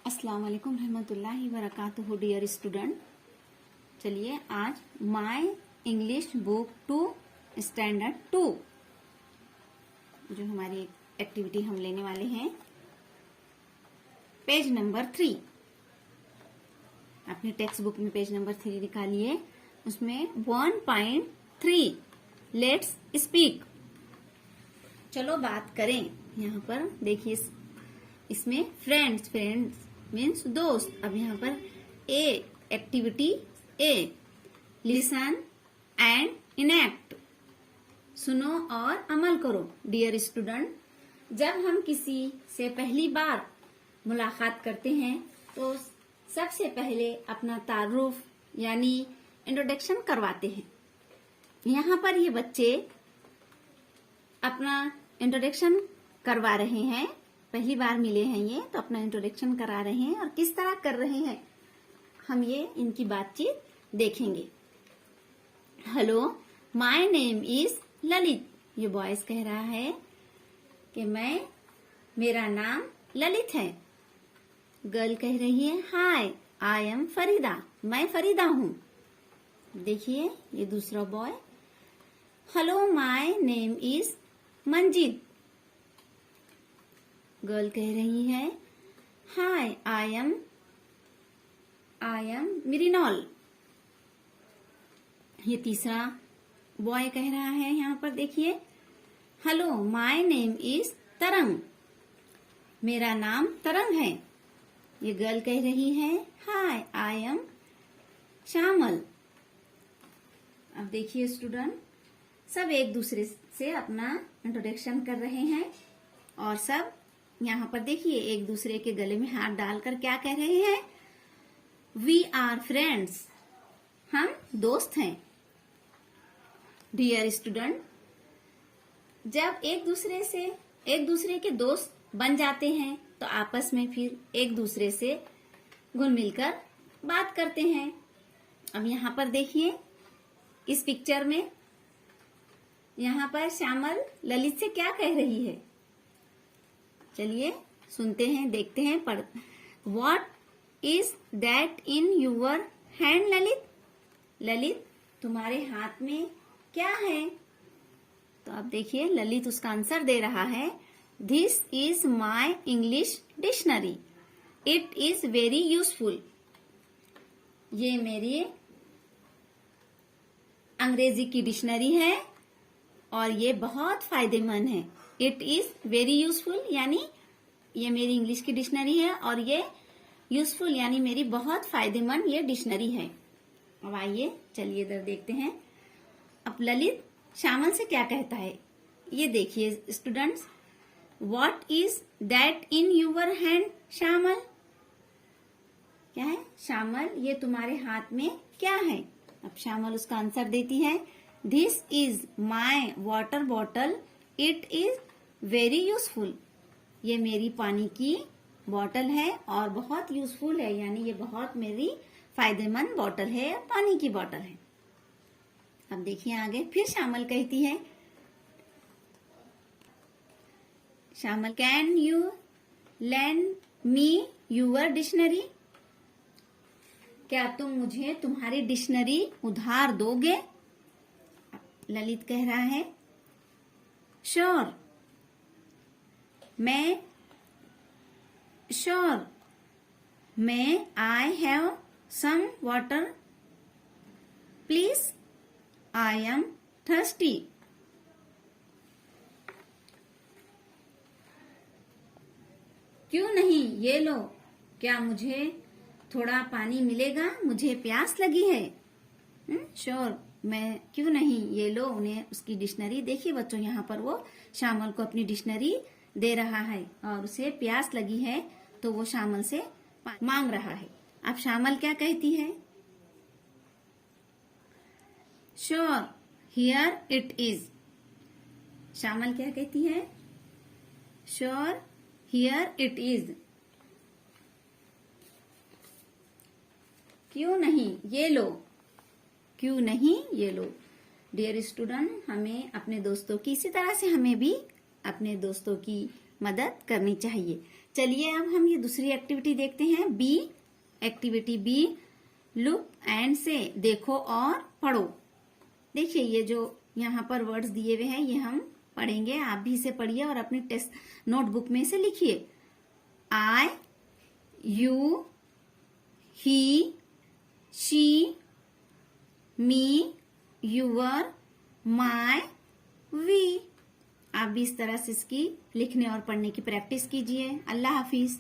अस्सलाम वालेकुम रहमतुल्लाहि वबरकातुहू डियर स्टूडेंट। चलिए आज माय इंग्लिश बुक 2 स्टैंडर्ड 2 जो हमारी एक्टिविटी हम लेने वाले हैं, पेज नंबर 3। अपनी टेक्स्ट बुक में पेज नंबर 3 निकालिए। उसमें 1.3 लेट्स स्पीक, चलो बात करें। यहाँ पर देखिए, इसमें फ्रेंड्स मीन्स दोस्त। अब यहाँ पर A activity A, listen and enact, सुनो और अमल करो। डियर स्टूडेंट, जब हम किसी से पहली बार मुलाकात करते हैं तो सबसे पहले अपना तारुफ यानी इंट्रोडक्शन करवाते हैं। यहाँ पर ये बच्चे अपना इंट्रोडक्शन करवा रहे हैं। पहली बार मिले हैं ये, तो अपना इंट्रोडक्शन करा रहे हैं। और किस तरह कर रहे हैं हम ये इनकी बातचीत देखेंगे। Hello, my name is Lalit. ये बॉयज कह रहा है कि मेरा नाम ललित है। गर्ल कह रही है हाय, आई एम फरीदा, मैं फरीदा हूँ। देखिए ये दूसरा boy, hello my name is Manjit. Girl कह रही है हाय, आई एम मिरिनॉल। ये तीसरा बॉय कह रहा है, यहाँ पर देखिए, हेलो माय नेम इज तरंग, मेरा नाम तरंग है। ये गर्ल कह रही है हाय, आई एम श्यामल। अब देखिए स्टूडेंट, सब एक दूसरे से अपना इंट्रोडक्शन कर रहे हैं और सब यहाँ पर देखिए एक दूसरे के गले में हाथ डालकर क्या कह रहे हैं, वी आर फ्रेंड्स, हम दोस्त हैं। डियर स्टूडेंट, जब एक दूसरे के दोस्त बन जाते हैं तो आपस में फिर एक दूसरे से घुल मिलकर बात करते हैं। अब यहाँ पर देखिए इस पिक्चर में, यहाँ पर श्यामल ललित से क्या कह रही है, चलिए सुनते हैं, देखते हैं। What is that in your hand, Lalit? Lalit, तुम्हारे हाथ में क्या है? तो अब देखिए ललित उसका आंसर दे रहा है, This is my English dictionary. It is very useful. ये मेरी अंग्रेजी की डिक्शनरी है और ये बहुत फायदेमंद है। इट इज वेरी यूजफुल यानी ये मेरी इंग्लिश की डिक्शनरी है और ये यूजफुल यानी मेरी बहुत फायदेमंद ये डिक्शनरी है। अब आइए चलिए इधर देखते हैं। अब ललित श्यामल से क्या कहता है, ये देखिए students, what is that in your hand Shyamal? क्या है श्यामल, ये तुम्हारे हाथ में क्या है? अब श्यामल उसका आंसर देती है, this is my water bottle, it is very useful. ये मेरी पानी की बॉटल है और बहुत यूजफुल है, यानी ये बहुत मेरी फायदेमंद बॉटल है, पानी की बॉटल है। अब देखिए आगे फिर श्यामल कहती है, Shyamal, can you land me your dictionary? क्या तुम मुझे तुम्हारी डिक्शनरी उधार दोगे? ललित कह रहा है, sure, may I have some water please, I am thirsty. क्यों नहीं, ये लो, क्या मुझे थोड़ा पानी मिलेगा, मुझे प्यास लगी है। श्योर, मैं क्यों नहीं, ये लो। उन्हें उसकी डिक्शनरी देखिए बच्चों, यहाँ पर वो श्यामल को अपनी डिक्शनरी दे रहा है और उसे प्यास लगी है तो वो श्यामल से मांग रहा है। अब श्यामल क्या कहती है, sure, here it is. Shyamal क्या कहती है, श्योर, हियर इट इज। क्यों नहीं, ये लो, क्यों नहीं, ये लो। डियर स्टूडेंट, हमें अपने दोस्तों की, इसी तरह से हमें भी अपने दोस्तों की मदद करनी चाहिए। चलिए अब हम ये दूसरी एक्टिविटी देखते हैं। B, activity B, look and say, देखो और पढ़ो। देखिए ये जो यहाँ पर वर्ड्स दिए हुए हैं ये हम पढ़ेंगे, आप भी इसे पढ़िए और अपनी टेस्ट नोटबुक में इसे लिखिए। I, you, he, she, me, your, my, we. आप भी इस तरह से इसकी लिखने और पढ़ने की प्रैक्टिस कीजिए। अल्लाह हाफिज।